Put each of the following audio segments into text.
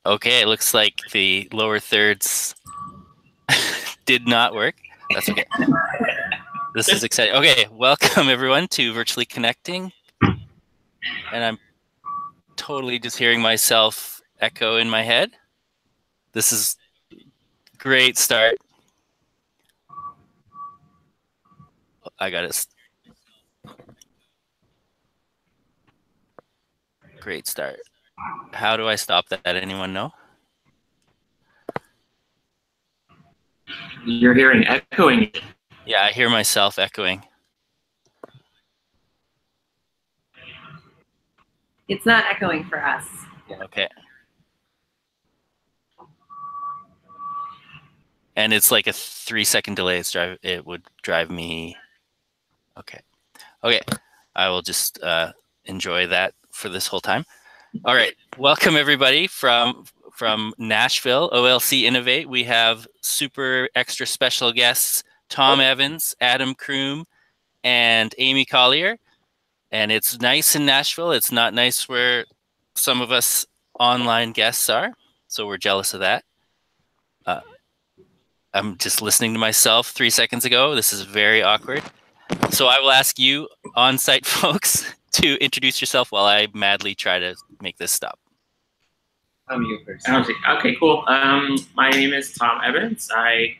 Okay, it looks like the lower thirds did not work. That's okay. This is exciting. Okay, welcome everyone to Virtually Connecting. And I'm totally just hearing myself echo in my head. This is a great start. I got it. Great start. How do I stop that? Anyone know? You're hearing echoing. Yeah, I hear myself echoing. It's not echoing for us. Okay. And it's like a 3-second delay. It would drive me. Okay. Okay. I will just enjoy that for this whole time. All right. Welcome everybody from Nashville, OLC Innovate. We have super extra special guests, Tom Evans, Adam Croom, and Amy Collier. And it's nice in Nashville. It's not nice where some of us online guests are. So we're jealous of that. I'm just listening to myself 3 seconds ago. This is very awkward. So I will ask you on-site folks to introduce yourself while I madly try to make this stop. I'm you first. Okay, cool. My name is Tom Evans. I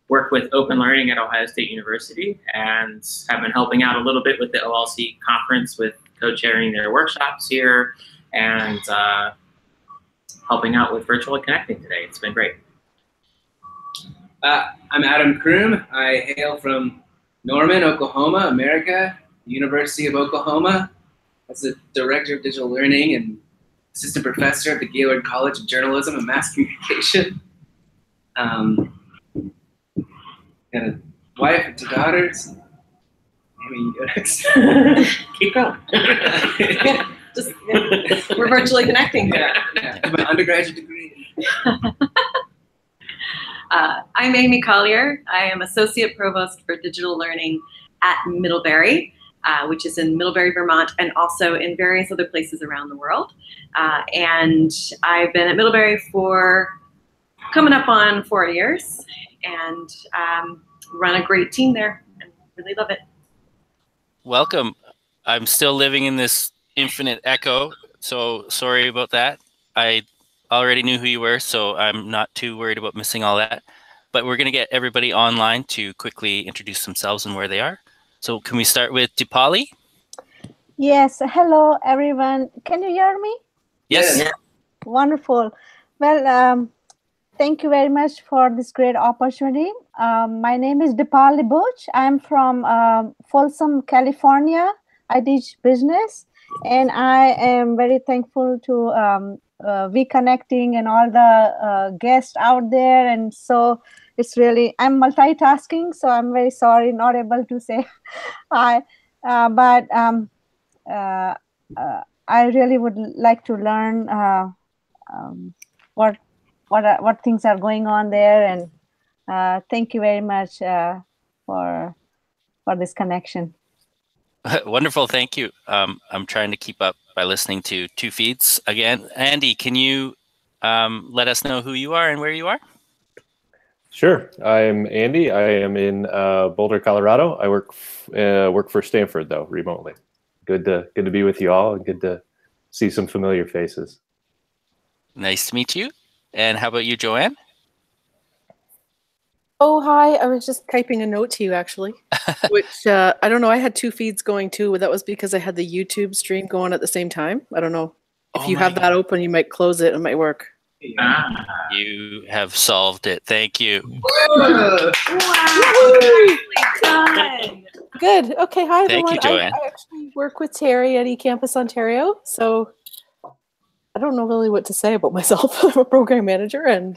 work with open learning at Ohio State University and have been helping out a little bit with the OLC conference with co-chairing their workshops here and helping out with Virtually Connecting today. It's been great. I'm Adam Croom. I hail from Norman, Oklahoma, America, University of Oklahoma. As a director of digital learning and assistant professor at the Gaylord College of Journalism and Mass Communication. Got a wife and 2 daughters. Amy, you go next. Keep going. We're virtually connecting. Yeah. My undergraduate degree. I'm Amy Collier. I am Associate Provost for Digital Learning at Middlebury, which is in Middlebury, Vermont, and also in various other places around the world. And I've been at Middlebury for coming up on 4 years and run a great team there and really love it. Welcome. I'm still living in this infinite echo, so sorry about that. I already knew who you were, so I'm not too worried about missing all that. But we're going to get everybody online to quickly introduce themselves and where they are. So can we start with Dipali? Yes. Hello, everyone. Can you hear me? Yes. Yeah. Wonderful. Well, thank you very much for this great opportunity. My name is Dipali Butch. I'm from Folsom, California. I teach business, and I am very thankful to we connecting and all the guests out there. And so it's really, I'm multitasking, so I'm very sorry, not able to say hi. But I really would like to learn what things are going on there. And thank you very much for this connection. Wonderful, thank you. I'm trying to keep up by listening to 2 feeds. Again, Andy, can you let us know who you are and where you are? Sure. I'm Andy. I am in Boulder, Colorado. I work for Stanford, though, remotely. Good to be with you all, and good to see some familiar faces. Nice to meet you. And how about you, Joanne? Oh, hi. I was just typing a note to you, actually, which I don't know. I had 2 feeds going, too. That was because I had the YouTube stream going at the same time. I don't know. If you have that open, you might close it. It might work. You have solved it. Thank you. Wow. Good. Okay. Hi, everyone. Thank you, Joanne. I actually work with Terry at eCampus Ontario. So I don't know really what to say about myself. I'm a program manager, and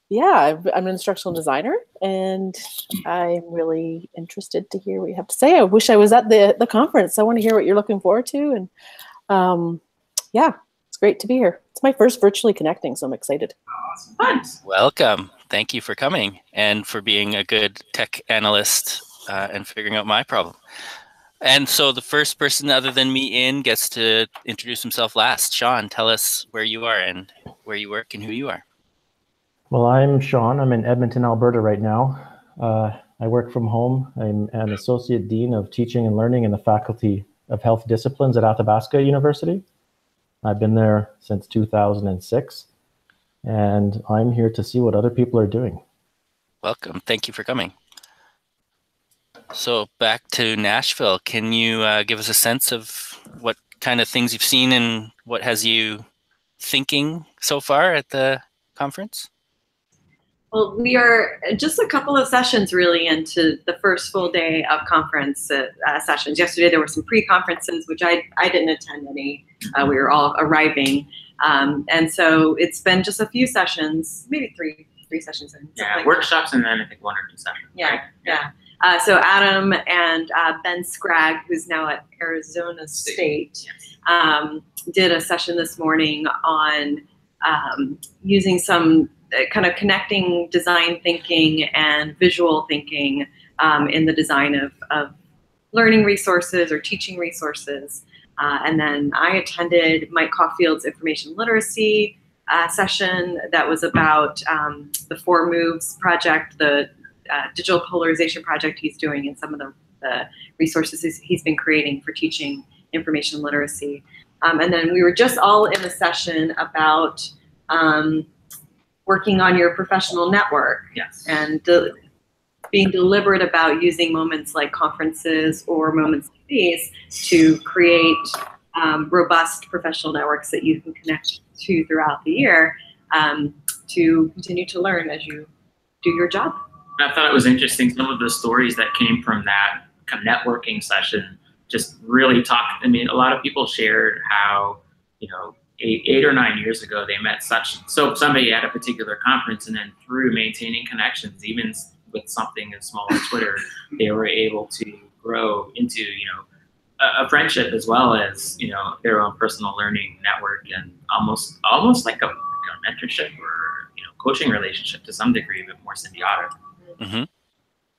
yeah, I'm an instructional designer, and I'm really interested to hear what you have to say. I wish I was at the conference. I want to hear what you're looking forward to, and yeah, it's great to be here. It's my first virtually connecting, so I'm excited. Fun. Welcome. Thank you for coming and for being a good tech analyst and figuring out my problem. And so the first person other than me in gets to introduce himself last. Sean, tell us where you are and where you work and who you are. Well, I'm Sean. I'm in Edmonton, Alberta right now. I work from home. I'm an Associate Dean of Teaching and Learning in the Faculty of Health Disciplines at Athabasca University. I've been there since 2006, and I'm here to see what other people are doing. Welcome. Thank you for coming. So back to Nashville, can you give us a sense of what kind of things you've seen and what has you thinking so far at the conference? Well, we are just a couple of sessions really into the first full day of conference sessions. Yesterday there were some pre-conferences, which I didn't attend any. We were all arriving. And so it's been just a few sessions, maybe three sessions in. Yeah, like workshops and then I think 1 or 2 sessions. Yeah, right? yeah. So Adam and Ben Scragg, who's now at Arizona State, did a session this morning on using some kind of connecting design thinking and visual thinking in the design of learning resources or teaching resources. And then I attended Mike Caulfield's information literacy session that was about the 4 Moves project, the digital polarization project he's doing, and some of the resources he's been creating for teaching information literacy. And then we were just all in a session about working on your professional network. Yes. And being deliberate about using moments like conferences or moments like these to create robust professional networks that you can connect to throughout the year to continue to learn as you do your job. I thought it was interesting, some of the stories that came from that kind of networking session just really talked. I mean, a lot of people shared how, you know, 8 or 9 years ago they met so somebody at a particular conference, and then through maintaining connections, even with something as small as Twitter, they were able to grow into, you know, a friendship as well as, you know, their own personal learning network, and almost like a mentorship or, you know, coaching relationship to some degree, but more symbiotic. Mm-hmm.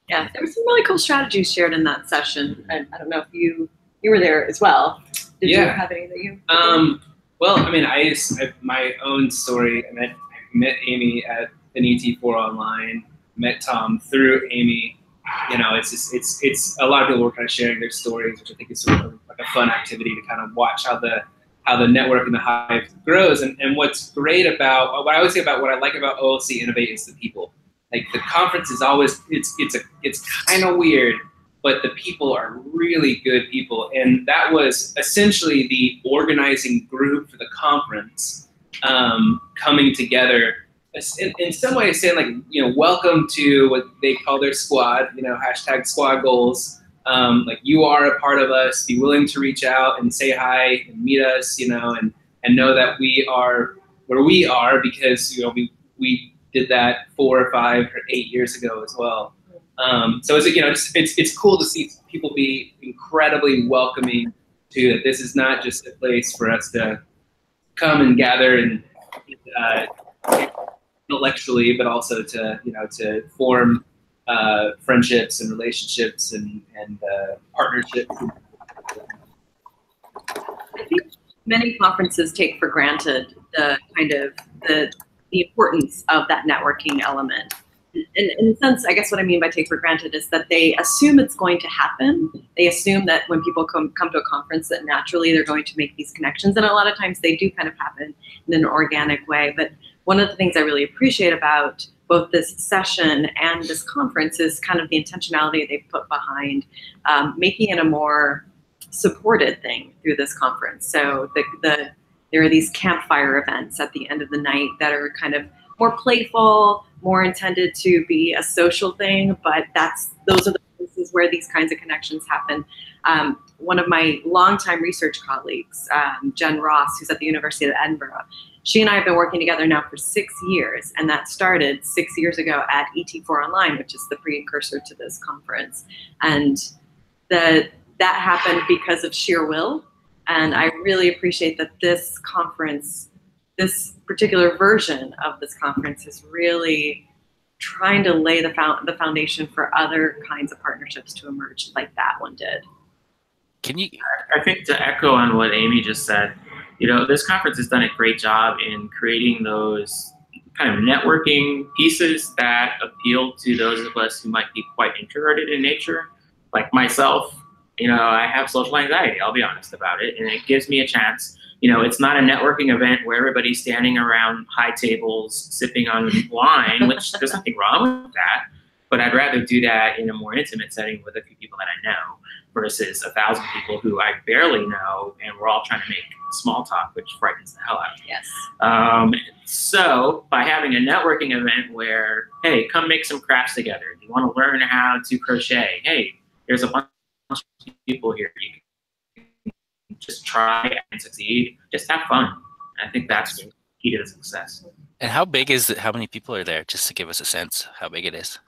Yeah, there were some really cool strategies shared in that session. I don't know if you were there as well. Did you have any that you? Well, I mean, I my own story. I met Amy at an ET4 online. Met Tom through Amy. You know, it's a lot of people were kind of sharing their stories, which I think is sort of like a fun activity to kind of watch how the network and the hive grows. And what's great about what I always say about what I like about OLC Innovate is the people. Like the conference is always it's kind of weird, but the people are really good people, and that was essentially the organizing group for the conference coming together. In some ways, saying like, you know, welcome to what they call their squad. You know, #squad goals. Like, you are a part of us. Be willing to reach out and say hi and meet us. You know, and know that we are where we are because, you know, we did that 4 or 5 or 8 years ago as well. So it's, you know, it's cool to see people be incredibly welcoming to that. This is not just a place for us to come and gather and intellectually, but also to, you know, to form friendships and relationships and partnerships. I think many conferences take for granted the kind of the importance of that networking element. In a sense, I guess what I mean by take for granted is that they assume it's going to happen. They assume that when people come to a conference that naturally they're going to make these connections. And a lot of times they do kind of happen in an organic way. But one of the things I really appreciate about both this session and this conference is kind of the intentionality they've put behind making it a more supported thing through this conference. So there are these campfire events at the end of the night that are kind of more playful, more intended to be a social thing, but those are the places where these kinds of connections happen. One of my longtime research colleagues, Jen Ross, who's at the University of Edinburgh, she and I have been working together now for 6 years, and that started 6 years ago at ET4 Online, which is the precursor to this conference. And that happened because of sheer will. And I really appreciate that this conference, this particular version of this conference, is really trying to lay the foundation for other kinds of partnerships to emerge like that one did. Can you? I think to echo on what Amy just said, this conference has done a great job in creating those kind of networking pieces that appeal to those of us who might be quite introverted in nature. Like myself, I have social anxiety, I'll be honest about it. And it gives me a chance. It's not a networking event where everybody's standing around high tables, sipping on wine, which there's nothing wrong with that. But I'd rather do that in a more intimate setting with a few people that I know versus 1,000 people who I barely know, and we're all trying to make small talk, which frightens the hell out of me. Yes. So by having a networking event where, hey, come make some crafts together. Do you want to learn how to crochet? Hey, there's a bunch of people here. You can just try and succeed. Just have fun. And I think that's the key to the success. And how big is it? How many people are there? Just to give us a sense how big it is.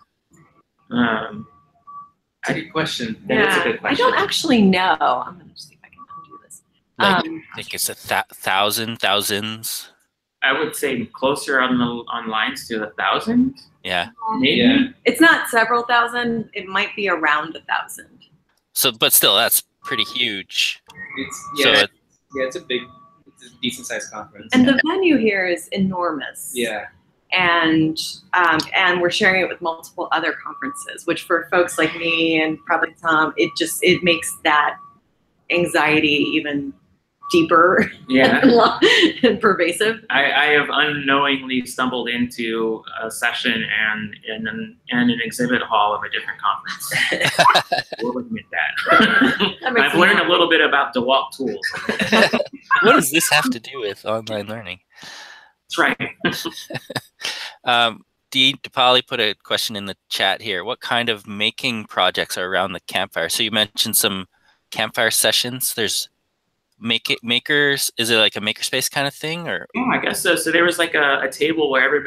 That's a good question. That's a good question. I don't actually know. I'm going to see if I can undo this. I think it's thousands. I would say closer on lines to 1,000. Yeah. Maybe. Yeah. It's not several thousand. It might be around 1,000. So, but still, that's pretty huge. It's a decent sized conference. And the venue here is enormous. Yeah. And we're sharing it with multiple other conferences, which for folks like me and probably Tom, it makes that anxiety even deeper and pervasive. I have unknowingly stumbled into a session and an exhibit hall of a different conference. We'll admit that. I've learned a little bit about DeWalt tools. What does this have to do with online learning? That's right. Dipali put a question in the chat here. What kind of making projects are around the campfire? So you mentioned some campfire sessions. There's makers. Is it like a makerspace kind of thing, or? I guess so. So there was like a table where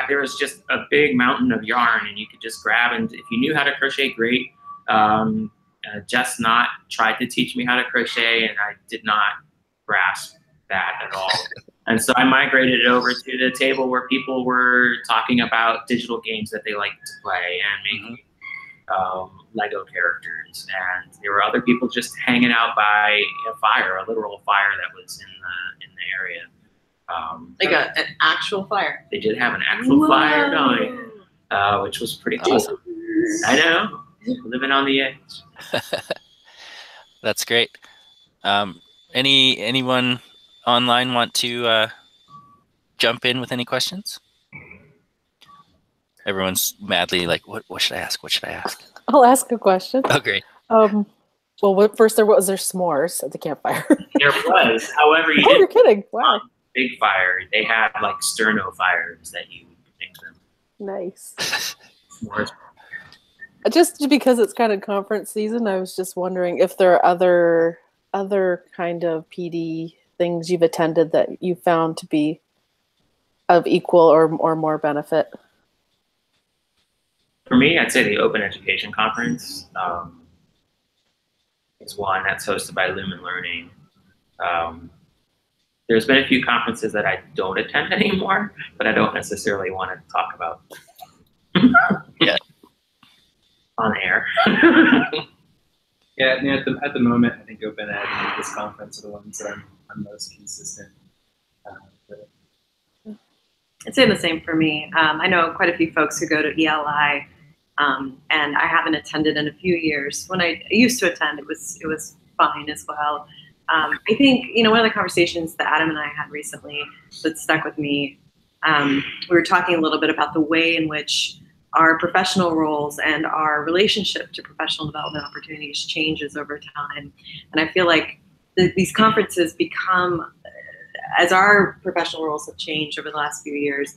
there was just a big mountain of yarn, and you could just grab, and if you knew how to crochet, great. Just not tried to teach me how to crochet, and I did not grasp that at all. And so I migrated it over to the table where people were talking about digital games that they like to play and making Lego characters. And there were other people just hanging out by a fire, a literal fire that was in the area. An actual fire. They did have an actual fire going, which was pretty cool. Awesome. I know, living on the edge. That's great. Anyone online want to jump in with any questions? Everyone's madly like, what should I ask? What should I ask? I'll ask a question. Oh, great. Well, first there was s'mores at the campfire. There was, however, you're kidding. Wow. Big fire. They had like sterno fires that you make them. Nice. S'mores. Just because it's kind of conference season, I was just wondering if there are other kind of PD things you've attended that you found to be of equal or more benefit. For me, I'd say the Open Education Conference is one that's hosted by Lumen Learning. There's been a few conferences that I don't attend anymore, but I don't necessarily want to talk about on air. At the moment, I think Open Ed and this conference are the ones that I'm most consistent with. I'd say the same for me. I know quite a few folks who go to ELI, and I haven't attended in a few years. When I used to attend, it was fine as well. I think, one of the conversations that Adam and I had recently that stuck with me, we were talking a little bit about the way in which our professional roles and our relationship to professional development opportunities changes over time. And I feel like these conferences become, as our professional roles have changed over the last few years,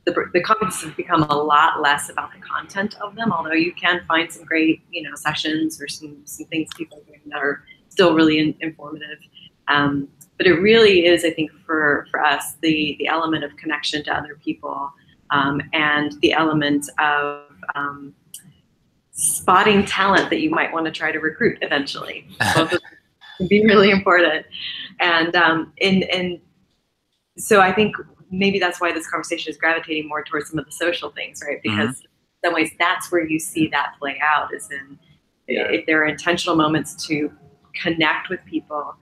the conferences have become a lot less about the content of them, although you can find some great, sessions or some things people are doing that are still really informative. But it really is, I think, for us, the element of connection to other people, and the element of spotting talent that you might want to try to recruit eventually. Both of them can be really important. And so I think maybe that's why this conversation is gravitating more towards some of the social things, right? Because in some ways that's where you see that play out, is in if there are intentional moments to connect with people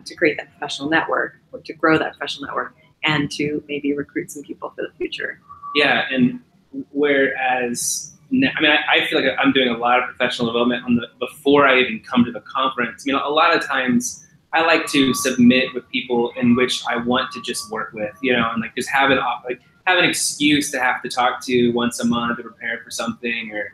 to create that professional network, or to grow that professional network, and to maybe recruit some people for the future. Yeah, and whereas, I mean, I feel like I'm doing a lot of professional development before I even come to the conference. I mean, a lot of times I like to submit with people in which I want to just work with, and like just have an excuse to have to talk to once a month to prepare for something, or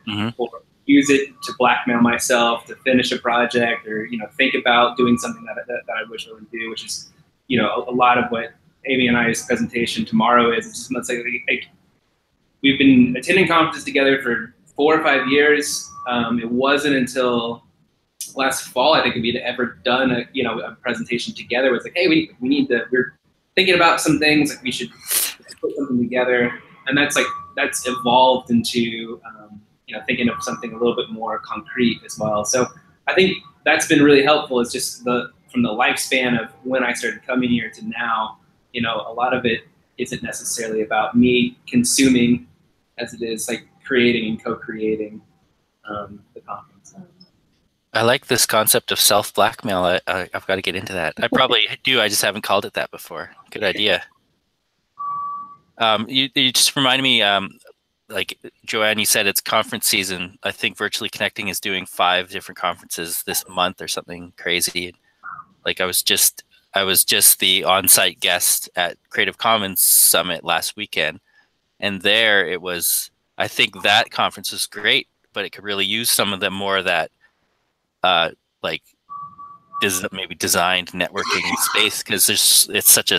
use it to blackmail myself to finish a project, or think about doing something that I wish I would do, which is a lot of what Amy and I's presentation tomorrow is. It's just like we've been attending conferences together for 4 or 5 years. It wasn't until last fall, I think, we'd ever done a presentation together. It's like, hey, we need to. We're thinking about some things. Like we should put something together, and that's evolved into thinking of something a little bit more concrete as well. So I think that's been really helpful. It's just from the lifespan of when I started coming here to now. A lot of it isn't necessarily about me consuming, as it is like creating and co-creating the conference. I like this concept of self-blackmail. I've got to get into that. I probably do. I just haven't called it that before. Good idea. You just reminded me, like Joanne, you said it's conference season. I think Virtually Connecting is doing 5 different conferences this month or something crazy. Like I was just the on-site guest at Creative Commons Summit last weekend, and there it was. I think that conference was great, but it could really use some of the more of that, maybe designed networking space, because it's such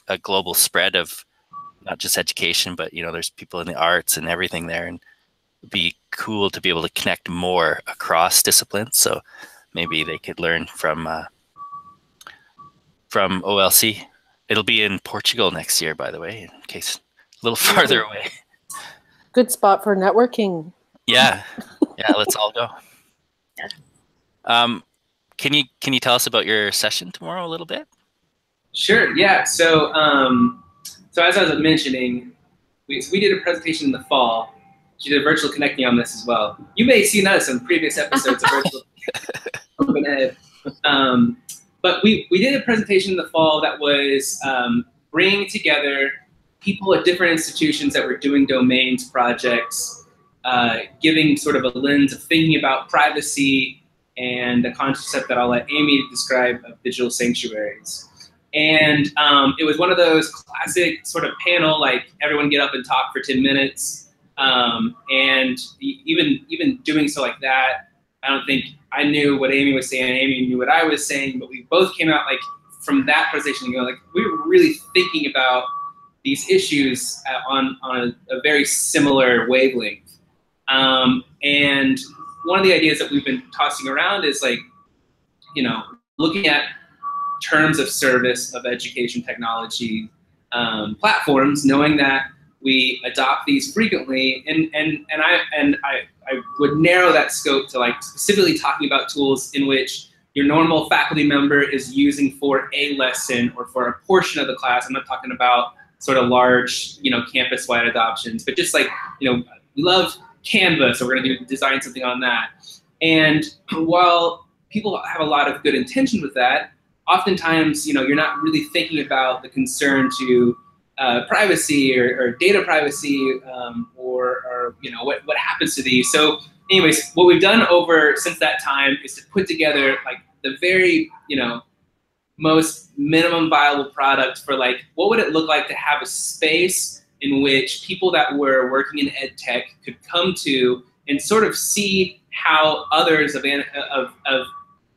a global spread of not just education, but there's people in the arts and everything there, and it'd be cool to be able to connect more across disciplines. So maybe they could learn from OLC. It'll be in Portugal next year, by the way, in case a little farther away. Good spot for networking. Yeah, let's all go. Can you tell us about your session tomorrow a little bit? Sure. Yeah. So as I was mentioning, we did a presentation in the fall. She did a Virtual Connecting on this as well. You may have seen us in previous episodes of Virtual Open Ed. But we did a presentation in the fall that was bringing together people at different institutions that were doing domains projects, giving sort of a lens of thinking about privacy and the concept that I'll let Amy describe of digital sanctuaries. And it was one of those classic sort of panel, like everyone get up and talk for 10 minutes. And even doing so like that, I don't think I knew what Amy was saying, Amy knew what I was saying, but we both came out like from that presentation, like we were really thinking about these issues on a very similar wavelength. And one of the ideas that we've been tossing around is like, looking at terms of service of education technology platforms, knowing that we adopt these frequently, and I would narrow that scope to like specifically talking about tools in which your normal faculty member is using for a lesson or for a portion of the class. I'm not talking about sort of large, campus-wide adoptions, but just like, we love Canva, so we're going to design something on that. And while people have a lot of good intention with that, oftentimes, you're not really thinking about the concern to privacy or data privacy, or what happens to these. So anyways, what we've done since that time is to put together like the very, most minimum viable product for like, what would it look like to have a space in which people that were working in ed tech could come to and sort of see how others of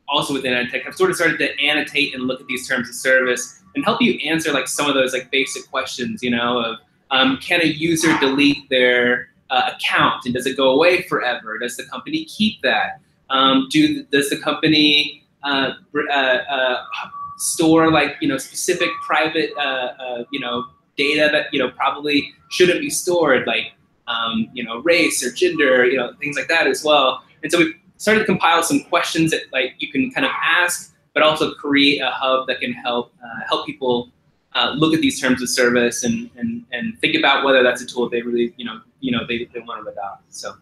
also within ed tech have sort of started to annotate and look at these terms of service and help you answer like some of those like basic questions, of can a user delete their account and does it go away forever? Does the company keep that? Does the company store like specific private data that probably shouldn't be stored, like race or gender, things like that as well. And so we started to compile some questions that like you can kind of ask, but also create a hub that can help people look at these terms of service and think about whether that's a tool they really they want to adopt. So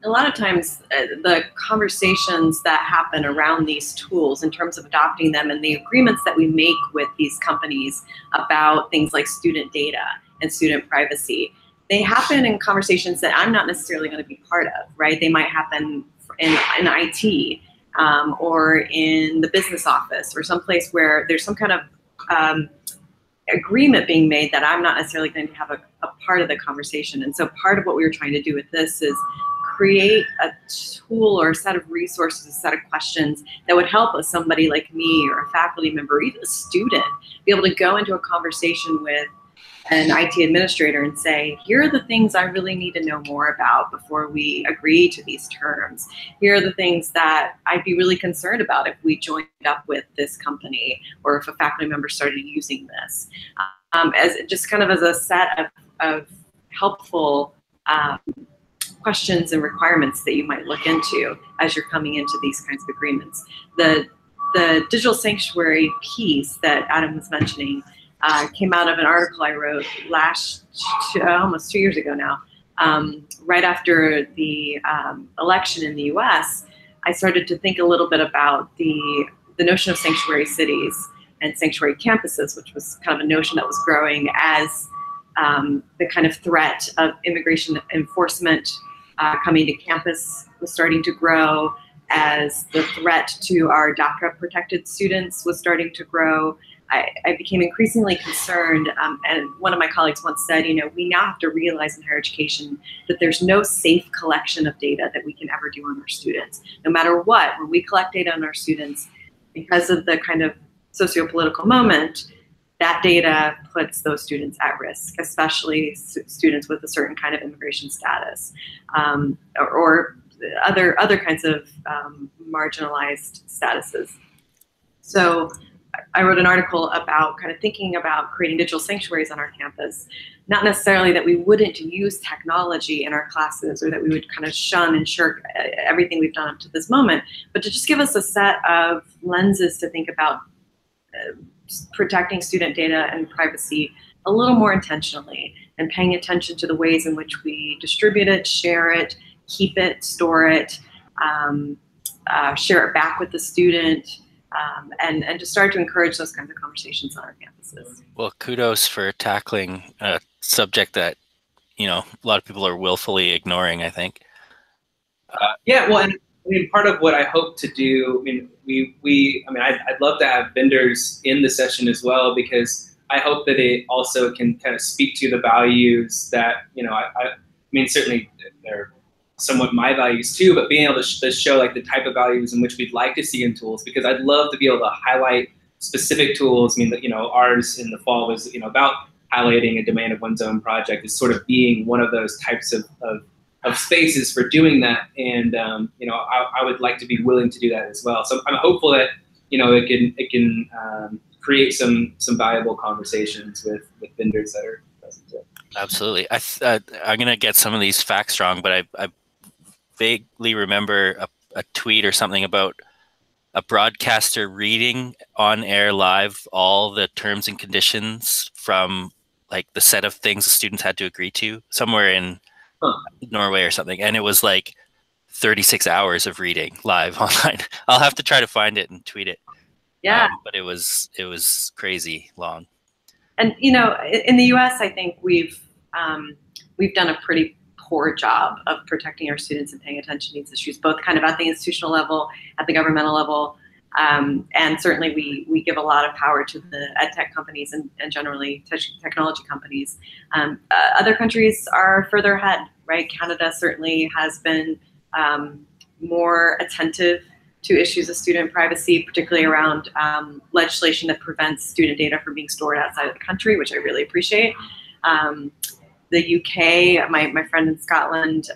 A lot of times the conversations that happen around these tools in terms of adopting them and the agreements that we make with these companies about things like student data and student privacy, they happen in conversations that I'm not necessarily going to be part of, right? They might happen in IT or in the business office or someplace where there's some kind of agreement being made that I'm not necessarily going to have a part of the conversation. And so part of what we were trying to do with this is create a tool or a set of resources, a set of questions that would help somebody like me or a faculty member or even a student be able to go into a conversation with an IT administrator and say, here are the things I really need to know more about before we agree to these terms. Here are the things that I'd be really concerned about if we joined up with this company or if a faculty member started using this. As just kind of as a set of helpful questions and requirements that you might look into as you're coming into these kinds of agreements. The digital sanctuary piece that Adam was mentioning came out of an article I wrote almost 2 years ago now. Right after the election in the US, I started to think a little bit about the notion of sanctuary cities and sanctuary campuses, which was kind of a notion that was growing as the kind of threat of immigration enforcement coming to campus was starting to grow, as the threat to our DACA protected students was starting to grow. I became increasingly concerned, and one of my colleagues once said, we now have to realize in higher education that there's no safe collection of data that we can ever do on our students. No matter what, when we collect data on our students, because of the kind of socio-political moment, that data puts those students at risk, especially students with a certain kind of immigration status, or other kinds of marginalized statuses. So I wrote an article about kind of thinking about creating digital sanctuaries on our campus, not necessarily that we wouldn't use technology in our classes or that we would kind of shun and shirk everything we've done up to this moment, but to just give us a set of lenses to think about protecting student data and privacy a little more intentionally and paying attention to the ways in which we distribute it, share it, keep it, store it, share it back with the student, and to start to encourage those kinds of conversations on our campuses. Well, kudos for tackling a subject that, a lot of people are willfully ignoring, I think. Yeah, well, and part of what I hope to do, I'd love to have vendors in the session as well, because I hope that it also can kind of speak to the values that, certainly they're somewhat my values too, but being able to show like the type of values in which we'd like to see in tools, because I'd love to be able to highlight specific tools. Ours in the fall was, about highlighting a domain of one's own project as sort of being one of those types of spaces for doing that. And, I would like to be willing to do that as well. So I'm hopeful that, it can create some valuable conversations with vendors that are present too. Absolutely. I'm going to get some of these facts wrong, but I vaguely remember a tweet or something about a broadcaster reading on air live all the terms and conditions from like the set of things the students had to agree to somewhere in Norway or something. And it was like 36 hours of reading live online. I'll have to try to find it and tweet it. Yeah. But it was crazy long. And, in the US, I think we've done a pretty poor job of protecting our students and paying attention to these issues, both kind of at the institutional level, at the governmental level, and certainly we give a lot of power to the ed tech companies and generally technology companies. Other countries are further ahead, right? Canada certainly has been more attentive to issues of student privacy, particularly around legislation that prevents student data from being stored outside of the country, which I really appreciate. The UK, my friend in Scotland,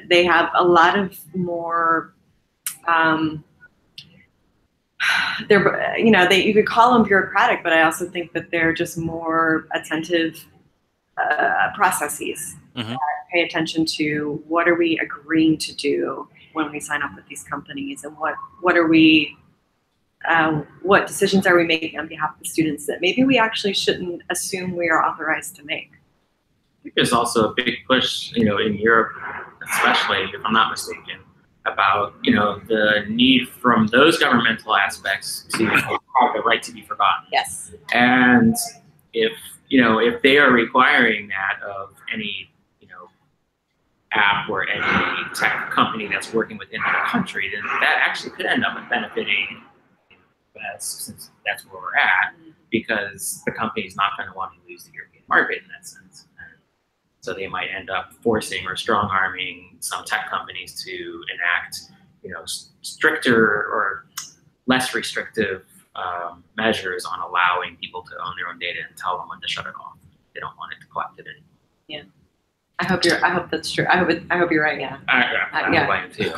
they have a lot of more, you could call them bureaucratic, but I also think that they're just more attentive processes. Mm-hmm. Pay attention to what are we agreeing to do when we sign up with these companies, and what are we, what decisions are we making on behalf of the students that maybe we actually shouldn't assume we are authorized to make. I think there's also a big push, in Europe, especially if I'm not mistaken, about the need from those governmental aspects to have the right to be forgotten. Yes. And if they are requiring that of any app or any tech company that's working within the country, then that actually could end up benefiting us, since that's where we're at, because the company is not going to want to lose the European market in that sense. And so they might end up forcing or strong-arming some tech companies to enact, stricter or less restrictive measures on allowing people to own their own data and tell them when to shut it off. They don't want it to collect it anymore. Yeah. I hope that's true. I hope you're right. Yeah. I hope too.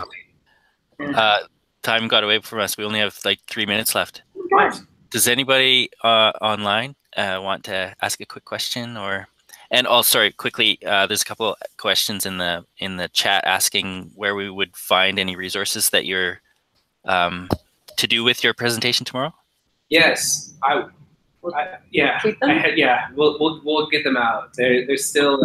Time got away from us. We only have like 3 minutes left. What? Does anybody online want to ask a quick question quickly? There's a couple questions in the chat asking where we would find any resources that you're to do with your presentation tomorrow. Yes, we'll get them out. They're still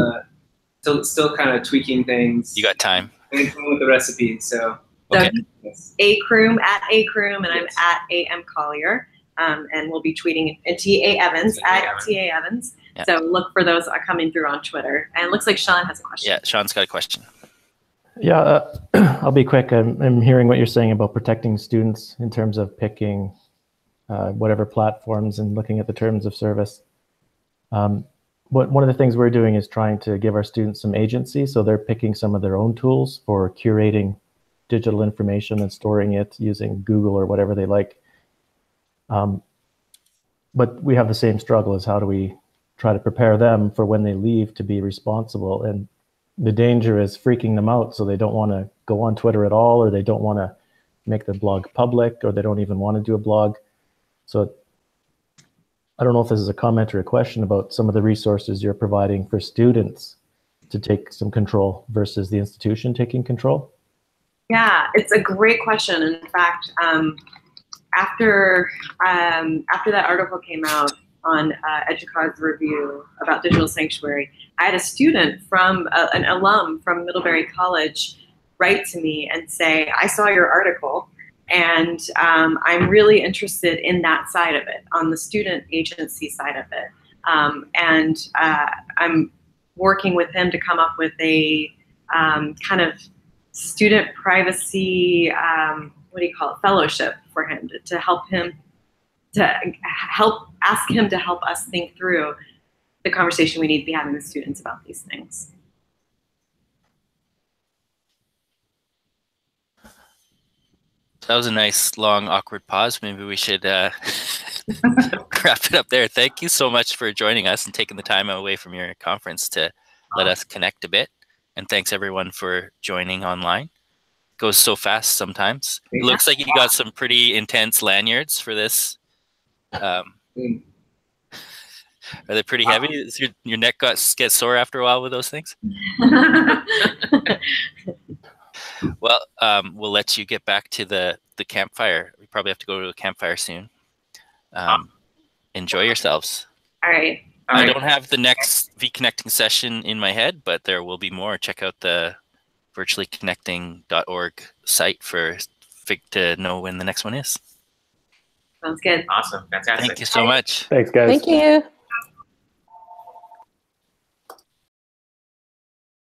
kind of tweaking things. You got time. And with the recipe, so. Okay. Yes. Croom at Croom, and yes. I'm at Collier, and we'll be tweeting TA Evans at TA Evans. Yeah. So look for those coming through on Twitter. And it looks like Sean has a question. Yeah, Sean's got a question. Yeah, I'll be quick. I'm hearing what you're saying about protecting students in terms of picking whatever platforms and looking at the terms of service. But one of the things we're doing is trying to give our students some agency. So they're picking some of their own tools for curating digital information and storing it using Google or whatever they like. But we have the same struggle as how do we try to prepare them for when they leave to be responsible. And the danger is freaking them out. So they don't want to go on Twitter at all, or they don't want to make their blog public, or they don't even want to do a blog. So I don't know if this is a comment or a question about some of the resources you're providing for students to take some control versus the institution taking control. Yeah, it's a great question. In fact, after that article came out on EDUCAUSE's review about digital sanctuary, I had a student an alum from Middlebury College write to me and say, I saw your article, and I'm really interested in that side of it, on the student agency side of it. And I'm working with him to come up with a kind of student privacy, fellowship for him to help him, ask him to help us think through the conversation we need to be having with students about these things. That was a nice, long, awkward pause. Maybe we should wrap it up there. Thank you so much for joining us and taking the time away from your conference to let us connect a bit. And thanks, everyone, for joining online. It goes so fast sometimes. It looks like you got some pretty intense lanyards for this. Are they pretty heavy? Is your neck get sore after a while with those things? Well, we'll let you get back to the campfire. We probably have to go to a campfire soon. Enjoy yourselves. All right. I don't have the next vConnecting session in my head, but there will be more. Check out the virtuallyconnecting.org site to know when the next one is. Sounds good. Awesome. Fantastic. Thank you so much. Thanks, guys. Thank you.